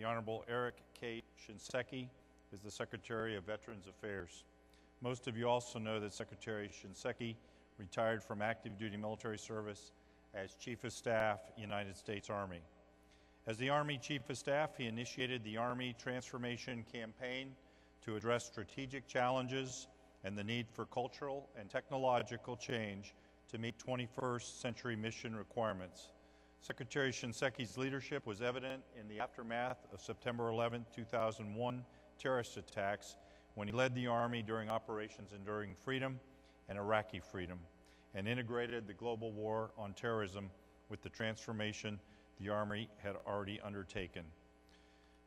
The Honorable Eric K. Shinseki is the Secretary of Veterans Affairs. Most of you also know that Secretary Shinseki retired from active duty military service as Chief of Staff, United States Army. As the Army Chief of Staff, he initiated the Army Transformation Campaign to address strategic challenges and the need for cultural and technological change to meet 21st century mission requirements. Secretary Shinseki's leadership was evident in the aftermath of September 11, 2001 terrorist attacks when he led the Army during Operations Enduring Freedom and Iraqi Freedom and integrated the global war on terrorism with the transformation the Army had already undertaken.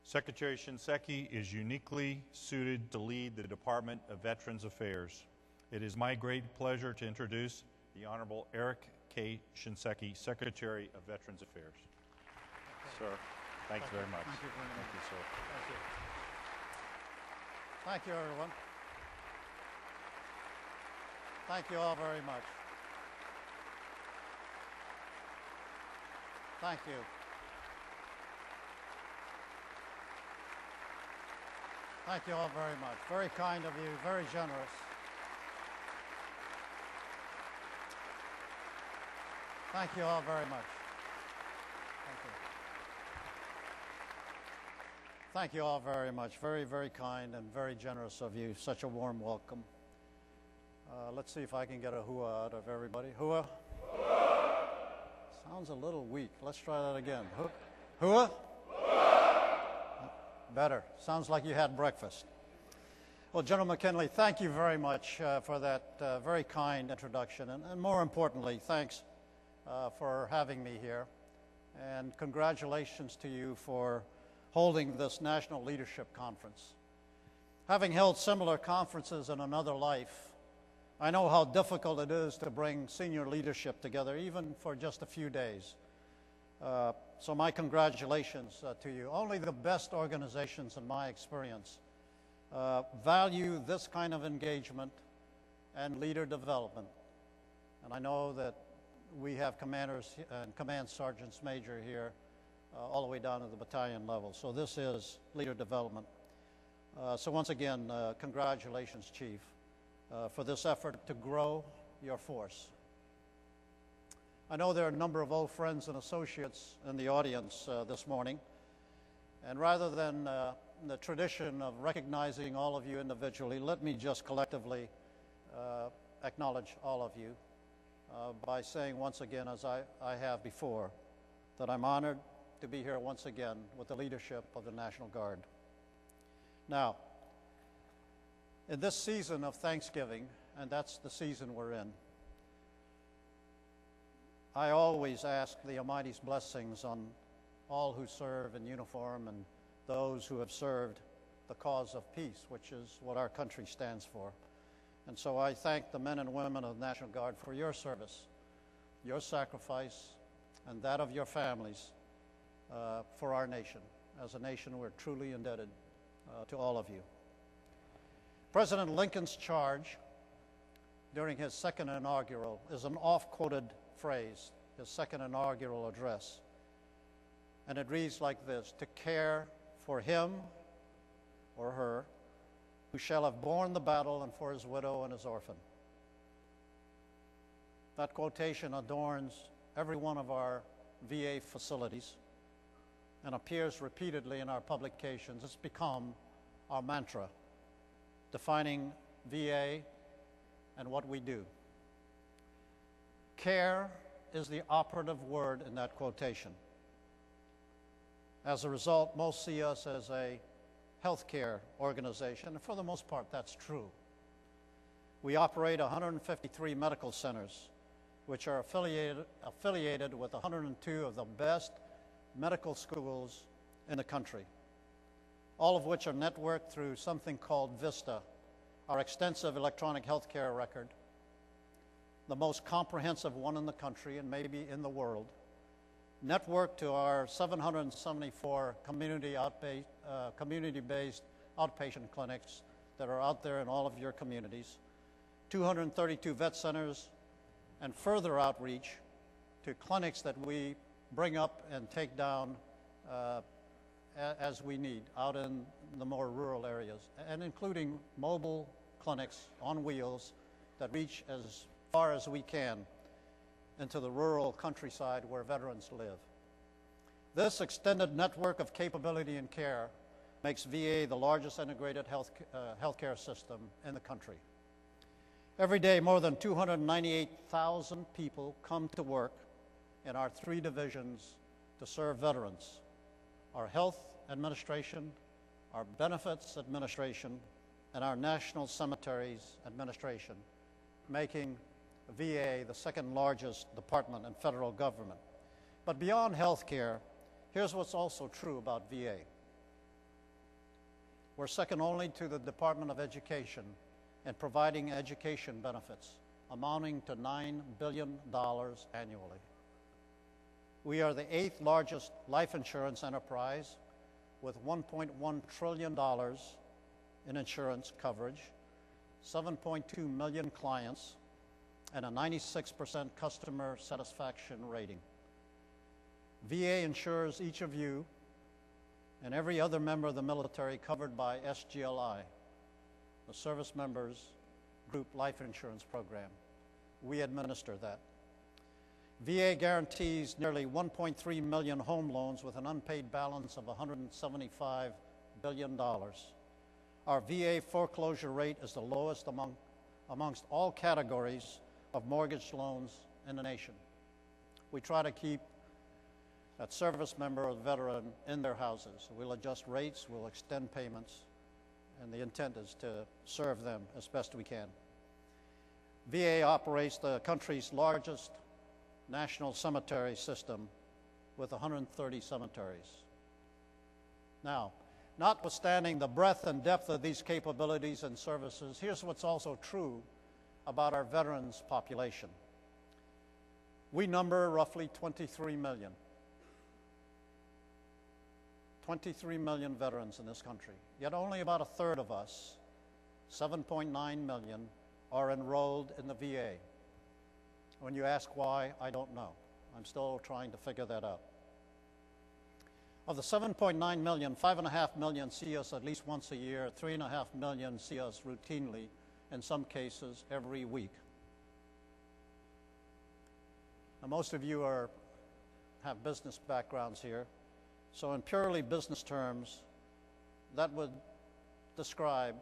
Secretary Shinseki is uniquely suited to lead the Department of Veterans Affairs. It is my great pleasure to introduce the Honorable Eric K. Shinseki, Secretary of Veterans Affairs. Okay. Sir, thanks very much. Thank you very much. Thank you, sir. Thank you. Thank you, everyone. Thank you all very much. Thank you. Thank you all very much. Very kind of you, very generous. Thank you all very much. Thank you. Thank you all very much. Very, very kind and very generous of you. Such a warm welcome. Let's see if I can get a hooah out of everybody. Hooah? Hooah! Sounds a little weak. Let's try that again. Hooah? Hooah! Better. Sounds like you had breakfast. Well, General McKinley, thank you very much for that very kind introduction. And more importantly, thanks for having me here. And congratulations to you for holding this National Leadership Conference. Having held similar conferences in another life, I know how difficult it is to bring senior leadership together, even for just a few days. So my congratulations to you. Only the best organizations, in my experience, value this kind of engagement and leader development. And I know that we have commanders and command sergeants major here all the way down to the battalion level. So this is leader development. So once again, congratulations, Chief, for this effort to grow your force. I know there are a number of old friends and associates in the audience this morning, and rather than the tradition of recognizing all of you individually, let me just collectively acknowledge all of you by saying once again, as I have before, that I'm honored to be here once again with the leadership of the National Guard. Now, in this season of Thanksgiving, and that's the season we're in, I always ask the Almighty's blessings on all who serve in uniform and those who have served the cause of peace, which is what our country stands for. And so I thank the men and women of the National Guard for your service, your sacrifice, and that of your families for our nation. As a nation, we're truly indebted to all of you. President Lincoln's charge during his second inaugural is an oft-quoted phrase, his second inaugural address. And it reads like this: to care for him or her who shall have borne the battle, and for his widow and his orphan. That quotation adorns every one of our VA facilities and appears repeatedly in our publications. It's become our mantra, defining VA and what we do. Care is the operative word in that quotation. As a result, most see us as a healthcare organization, and for the most part, that's true. We operate 153 medical centers, which are affiliated with 102 of the best medical schools in the country, all of which are networked through something called VISTA, our extensive electronic healthcare record, the most comprehensive one in the country and maybe in the world, networked to our 774 community-based outpatient clinics that are out there in all of your communities, 232 vet centers, and further outreach to clinics that we bring up and take down as we need out in the more rural areas, and including mobile clinics on wheels that reach as far as we can into the rural countryside where veterans live. This extended network of capability and care makes VA the largest integrated healthcare system in the country. Every day, more than 298,000 people come to work in our 3 divisions to serve veterans: our health administration, our benefits administration, and our National Cemeteries Administration, making VA the 2nd largest department in federal government. But beyond health care, here's what's also true about VA. We're second only to the Department of Education in providing education benefits, amounting to $9 billion annually. We are the 8th largest life insurance enterprise with $1.1 trillion in insurance coverage, 7.2 million clients, and a 96% customer satisfaction rating. VA insures each of you and every other member of the military covered by SGLI, the Service Members Group Life Insurance Program. We administer that. VA guarantees nearly 1.3 million home loans with an unpaid balance of $175 billion. Our VA foreclosure rate is the lowest amongst all categories of mortgage loans in the nation. We try to keep that service member or veteran in their houses. We'll adjust rates, we'll extend payments, and the intent is to serve them as best we can. VA operates the country's largest national cemetery system with 130 cemeteries. Now, notwithstanding the breadth and depth of these capabilities and services, here's what's also true about our veterans population. We number roughly 23 million. 23 million veterans in this country, yet only about 1/3 of us, 7.9 million, are enrolled in the VA. When you ask why, I don't know. I'm still trying to figure that out. Of the 7.9 million, 5.5 million see us at least once a year, 3.5 million see us routinely, in some cases every week. Now, most of you have business backgrounds here. So in purely business terms, that would describe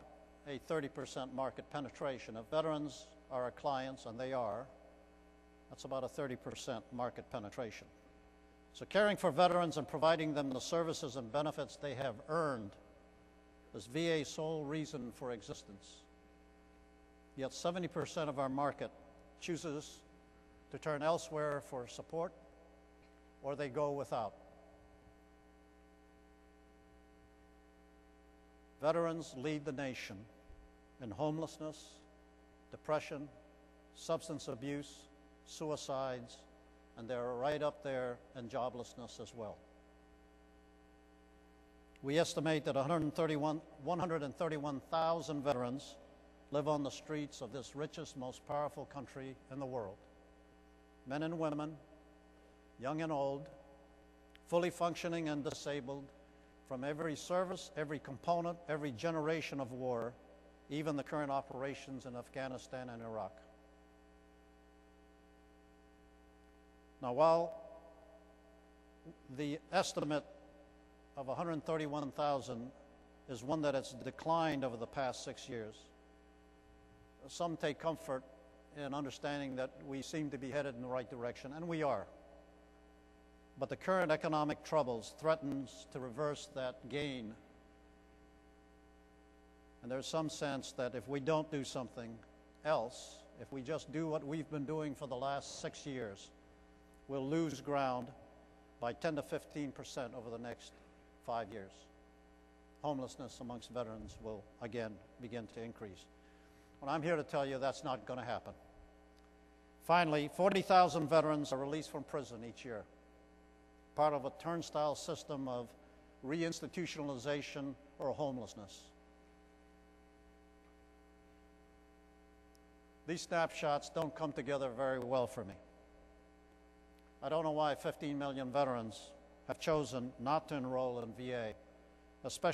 a 30% market penetration. If veterans are our clients, and they are, that's about a 30% market penetration. So caring for veterans and providing them the services and benefits they have earned is VA's sole reason for existence. Yet 70% of our market chooses to turn elsewhere for support, or they go without. Veterans lead the nation in homelessness, depression, substance abuse, suicides, and they're right up there in joblessness as well. We estimate that 131,000 veterans live on the streets of this richest, most powerful country in the world. Men and women, young and old, fully functioning and disabled, from every service, every component, every generation of war, even the current operations in Afghanistan and Iraq. Now, while the estimate of 131,000 is one that has declined over the past 6 years, some take comfort in understanding that we seem to be headed in the right direction, and we are. But the current economic troubles threatens to reverse that gain. And there's some sense that if we don't do something else, if we just do what we've been doing for the last 6 years, we'll lose ground by 10 to 15% over the next 5 years. Homelessness amongst veterans will again begin to increase. Well, I'm here to tell you that's not going to happen. Finally, 40,000 veterans are released from prison each year, part of a turnstile system of reinstitutionalization or homelessness. These snapshots don't come together very well for me. I don't know why 15 million veterans have chosen not to enroll in VA especially